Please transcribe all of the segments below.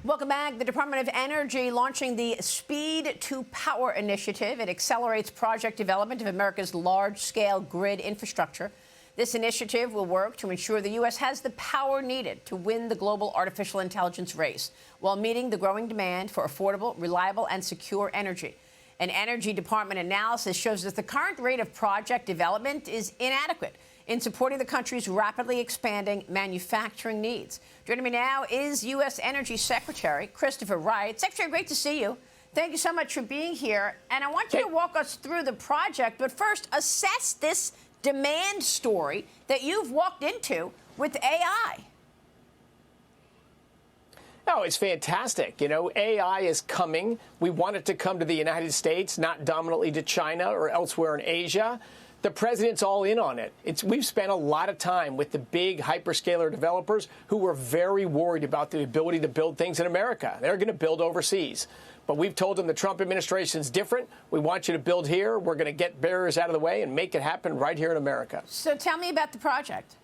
Welcome back. The Department of Energy launching the Speed to Power initiative. It accelerates project development of America's large-scale grid infrastructure. This initiative will work to ensure the U.S. has the power needed to win the global artificial intelligence race while meeting the growing demand for affordable, reliable, and secure energy. An Energy Department analysis shows that the current rate of project development is inadequate in supporting the country's rapidly expanding manufacturing needs. Joining me now is U.S. Energy Secretary Christopher Wright. Secretary, great to see you. Thank you so much for being here. And I want you to walk us through the project, but first, assess this demand story that you've walked into with AI. No, it's fantastic. You know, AI is coming. We want it to come to the United States, not dominantly to China or elsewhere in Asia. The president's all in on it. We've spent a lot of time with the big hyperscaler developers who were very worried about the ability to build things in America. They're going to build overseas. But we've told them the Trump administration's different. We want you to build here. We're going to get barriers out of the way and make it happen right here in America. So tell me about the project.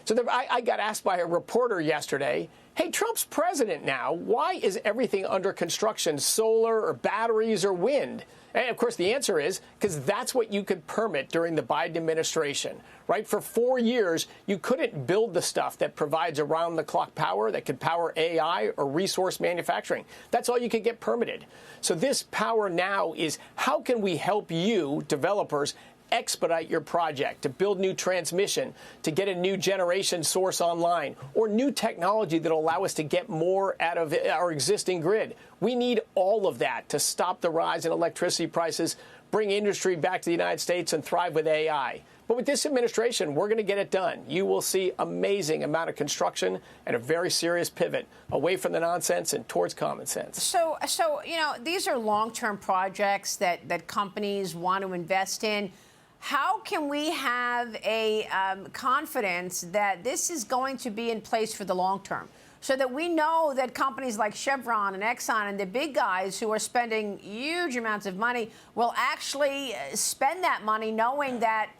So I got asked by a reporter yesterday, hey, Trump's president now. Why is everything under construction, solar or batteries or wind? And, of course, the answer is because that's what you could permit during the Biden administration, right? For 4 years, you couldn't build the stuff that provides around-the-clock power that could power AI or resource manufacturing. That's all you could get permitted. So this power now is how can we help you, developers, expedite your project, to build new transmission, to get a new generation source online, or new technology that will allow us to get more out of our existing grid. We need all of that to stop the rise in electricity prices, bring industry back to the United States, and thrive with AI. But with this administration, we're going to get it done. You will see amazing amount of construction and a very serious pivot away from the nonsense and towards common sense. So you know, these are long-term projects that companies want to invest in. How can we have a confidence that this is going to be in place for the long term so that we know that companies like Chevron and Exxon and the big guys who are spending huge amounts of money will actually spend that money knowing that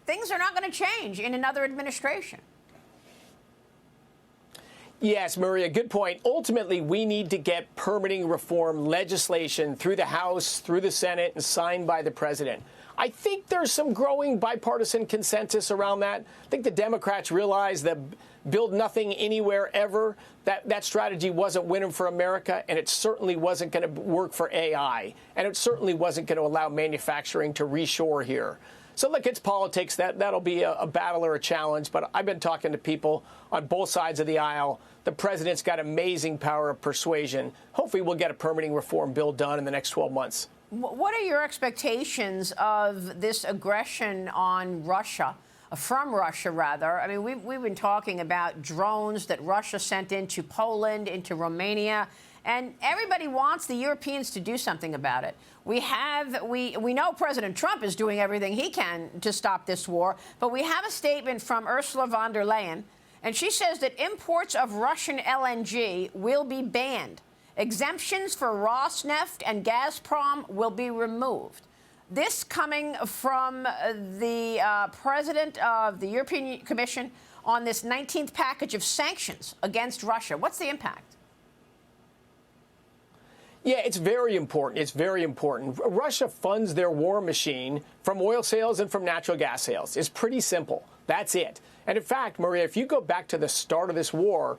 things are not going to change in another administration? Yes, Maria, good point. Ultimately, we need to get permitting reform legislation through the House, through the Senate, and signed by the president. I think there's some growing bipartisan consensus around that. I think the Democrats realize that build nothing anywhere ever, that strategy wasn't winning for America, and it certainly wasn't going to work for AI, and it certainly wasn't going to allow manufacturing to reshore here. So, look, it's politics. That'll be a battle or a challenge, but I've been talking to people on both sides of the aisle. The president's got amazing power of persuasion. Hopefully we'll get a permitting reform bill done in the next 12 months. What are your expectations of this aggression on Russia, from Russia, rather? I mean, we've been talking about drones that Russia sent into Poland, into Romania, and everybody wants the Europeans to do something about it. We know President Trump is doing everything he can to stop this war, but we have a statement from Ursula von der Leyen, and she says that imports of Russian LNG will be banned. Exemptions for Rosneft and Gazprom will be removed. This coming from the president of the European Commission on this 19th package of sanctions against Russia. What's the impact? Yeah, it's very important. It's very important. Russia funds their war machine from oil sales and from natural gas sales. It's pretty simple. That's it. And in fact, Maria, if you go back to the start of this war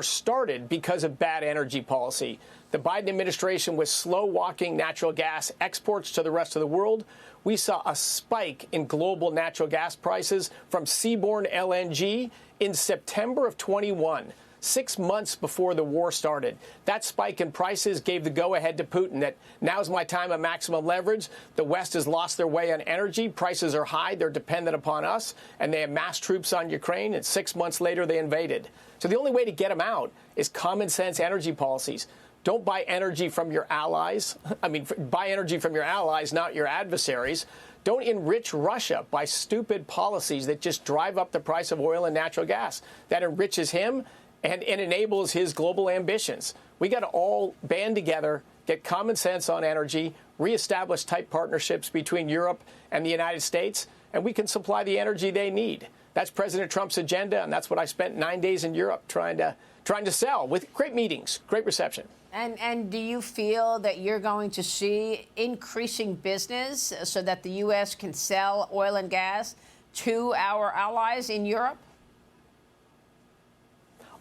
started because of bad energy policy. The Biden administration was slow-walking natural gas exports to the rest of the world. We saw a spike in global natural gas prices from seaborne LNG in September of 21. 6 months before the war started. That spike in prices gave the go-ahead to Putin that now's my time of maximum leverage. The West has lost their way on energy. Prices are high. They're dependent upon us. And they amassed troops on Ukraine. And 6 months later, they invaded. So the only way to get them out is common sense energy policies. Don't buy energy from your allies. I mean, buy energy from your allies, not your adversaries. Don't enrich Russia by stupid policies that just drive up the price of oil and natural gas. That enriches him and enables his global ambitions. We got to all band together, get common sense on energy, reestablish tight partnerships between Europe and the United States, and we can supply the energy they need. That's President Trump's agenda, and that's what I spent 9 days in Europe trying to sell, with great meetings, great reception. And do you feel that you're going to see increasing business so that the U.S. can sell oil and gas to our allies in Europe?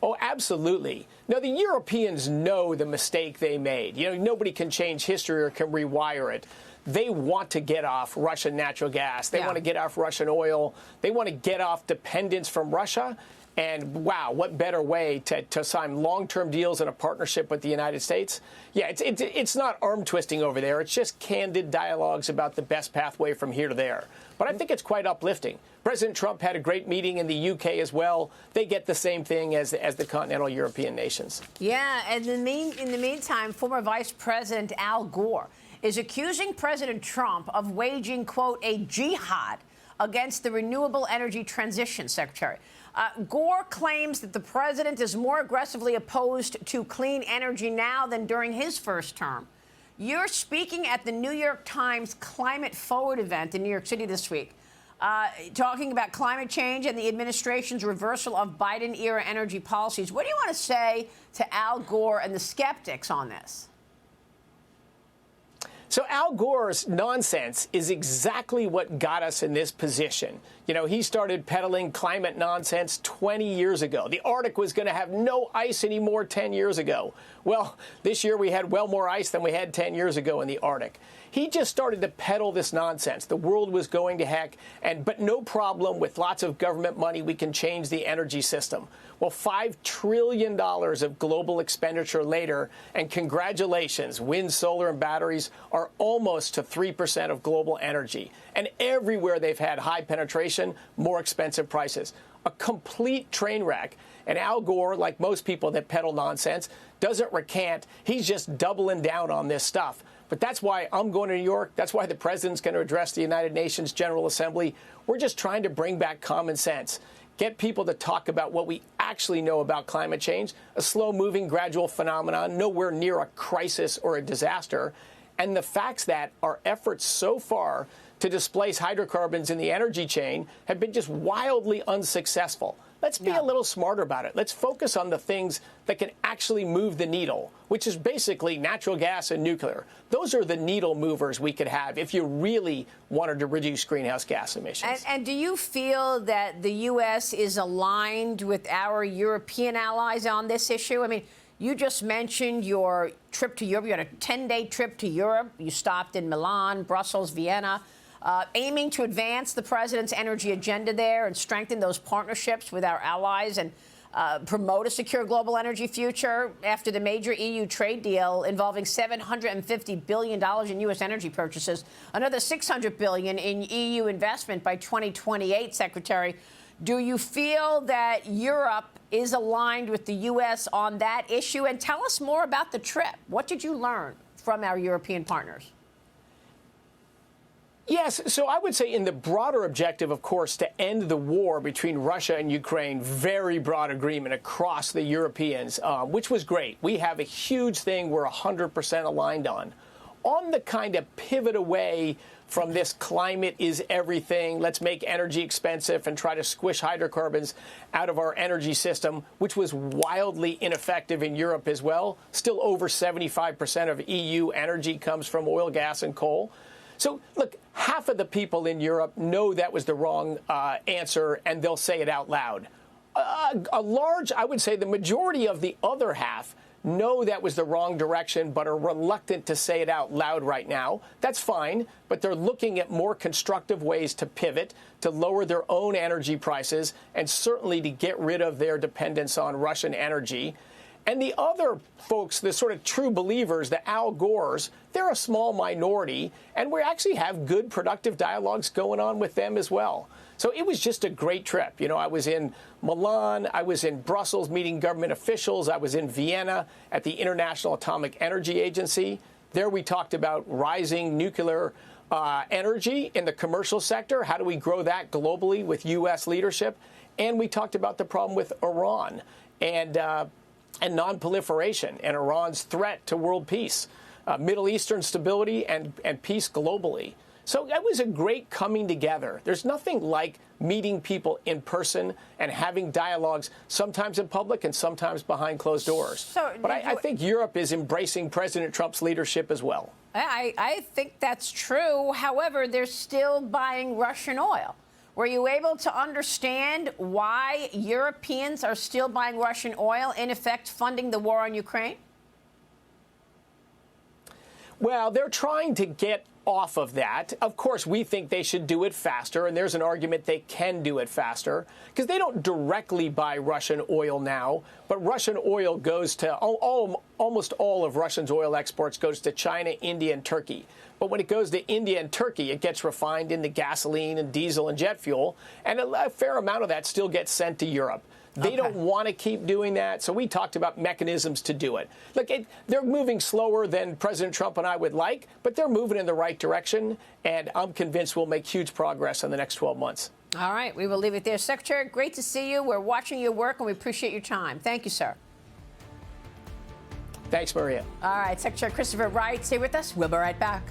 Oh, absolutely. Now, the Europeans know the mistake they made. You know, nobody can change history or can rewire it. They want to get off Russian natural gas. They want to get off Russian oil. They want to get off dependence from Russia. And wow, what better way to sign long-term deals and a partnership with the United States? Yeah, it's not arm twisting over there. It's just candid dialogues about the best pathway from here to there. But I think it's quite uplifting. President Trump had a great meeting in the UK as well. They get the same thing as the continental European nations. Yeah, and in the meantime, former Vice President Al Gore is accusing President Trump of waging, quote, a jihad against the renewable energy transition, Secretary. Gore claims that the president is more aggressively opposed to clean energy now than during his first term. You're speaking at the New York Times Climate Forward event in New York City this week, talking about climate change and the administration's reversal of Biden-era energy policies. What do you want to say to Al Gore and the skeptics on this? So Al Gore's nonsense is exactly what got us in this position. You know, he started peddling climate nonsense 20 years ago. The Arctic was going to have no ice anymore 10 years ago. Well, this year we had well more ice than we had 10 years ago in the Arctic. He just started to peddle this nonsense. The world was going to heck, but no problem, with lots of government money, we can change the energy system. Well, $5 trillion of global expenditure later, and congratulations, wind, solar, and batteries are almost to 3% of global energy. And everywhere they've had high penetration, more expensive prices. A complete train wreck. And Al Gore, like most people that peddle nonsense, doesn't recant. He's just doubling down on this stuff. But that's why I'm going to New York. That's why the president's going to address the United Nations General Assembly. We're just trying to bring back common sense. Get people to talk about what we actually know about climate change, a slow-moving, gradual phenomenon, nowhere near a crisis or a disaster, and the facts that our efforts so far to displace hydrocarbons in the energy chain have been just wildly unsuccessful. Let's be a little smarter about it. Let's focus on the things that can actually move the needle, which is basically natural gas and nuclear. Those are the needle movers we could have if you really wanted to reduce greenhouse gas emissions. And do you feel that the U.S. is aligned with our European allies on this issue? I mean, you just mentioned your trip to Europe. You had a 10-day trip to Europe. You stopped in Milan, Brussels, Vienna. Aiming to advance the president's energy agenda there and strengthen those partnerships with our allies and promote a secure global energy future after the major EU trade deal involving $750 billion in U.S. energy purchases, another $600 billion in EU investment by 2028, Secretary. Do you feel that Europe is aligned with the U.S. on that issue? And tell us more about the trip. What did you learn from our European partners? Yes, so I would say in the broader objective, of course, to end the war between Russia and Ukraine, very broad agreement across the Europeans, which was great. We have a huge thing we're 100% aligned on. On the kind of pivot away from this climate is everything, let's make energy expensive and try to squish hydrocarbons out of our energy system, which was wildly ineffective in Europe as well. Still over 75% of EU energy comes from oil, gas, and coal. So, look, half of the people in Europe know that was the wrong answer, and they'll say it out loud. I would say the majority of the other half know that was the wrong direction, but are reluctant to say it out loud right now. That's fine, but they're looking at more constructive ways to pivot, to lower their own energy prices, and certainly to get rid of their dependence on Russian energy. And the other folks, the sort of true believers, the Al Gores, they're a small minority, and we actually have good, productive dialogues going on with them as well. So it was just a great trip. You know, I was in Milan, I was in Brussels meeting government officials, I was in Vienna at the International Atomic Energy Agency. There we talked about rising nuclear energy in the commercial sector. How do we grow that globally with U.S. leadership? And we talked about the problem with Iran and non-proliferation and Iran's threat to world peace, Middle Eastern stability and peace globally. So that was a great coming together. There's nothing like meeting people in person and having dialogues, sometimes in public and sometimes behind closed doors. But I think Europe is embracing President Trump's leadership as well. I think that's true. However, they're still buying Russian oil. Were you able to understand why Europeans are still buying Russian oil, in effect funding the war on Ukraine? Well, they're trying to get off of that. Of course, we think they should do it faster, and there's an argument they can do it faster because they don't directly buy Russian oil now, but Russian oil goes to almost all of Russia's oil exports goes to China, India, and Turkey. But when it goes to India and Turkey, it gets refined into gasoline and diesel and jet fuel, and a fair amount of that still gets sent to Europe. They don't want to keep doing that, so we talked about mechanisms to do it. Look, they're moving slower than President Trump and I would like, but they're moving in the right direction, and I'm convinced we'll make huge progress in the next 12 months. All right, we will leave it there. Secretary, great to see you. We're watching your work, and we appreciate your time. Thank you, sir. Thanks, Maria. All right, Secretary Christopher Wright, stay with us. We'll be right back.